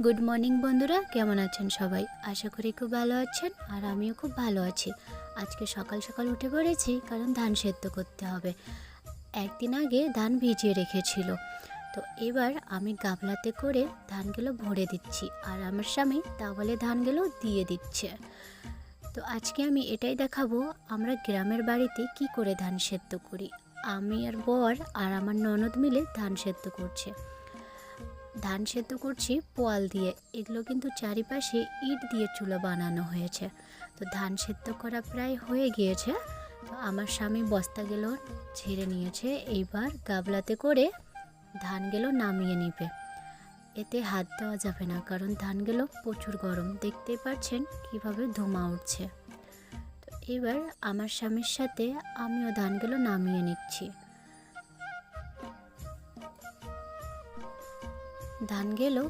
Good morning বন্ধুরা, কেমন আছেন সবাই? আশা করি খুব ভালো আছেন, আর আমিও খুব ভালো আছি। আজকে সকাল সকাল উঠে পড়েছি, কারণ ধান সেদ্ধ করতে হবে। একদিন আগে ধান ভিজিয়ে রেখেছিল, তো এবার আমি গামলাতে করে ধানগুলো ভরে দিচ্ছি, আর আমার স্বামী তাওয়ালে ধানগুলো দিয়ে দিচ্ছে। তো আজকে আমি এটাই দেখাবো আমরা গ্রামের বাড়িতে কি করে ধান সেদ্ধ করি। আমি আর বর আর আমার ননদ মিলে ধান সেদ্ধ করছে। ধান সেদ্ধ করছি পোয়াল দিয়ে। এগুলো কিন্তু চারিপাশে ইট দিয়ে চুলো বানানো হয়েছে। তো ধান সেদ্ধ করা প্রায় হয়ে গিয়েছে। তো আমার স্বামী বস্তাগুলো ঝেড়ে নিয়েছে, এইবার গাবলাতে করে ধানগুলো নামিয়ে নিবে। এতে হাত দেওয়া যাবে না, কারণ ধানগুলো প্রচুর গরম, দেখতেই পাচ্ছেন কিভাবে ধোঁয়া উঠছে। তো এবার আমার স্বামীর সাথে আমিও ধানগুলো নামিয়ে নিচ্ছি। ধানগুলো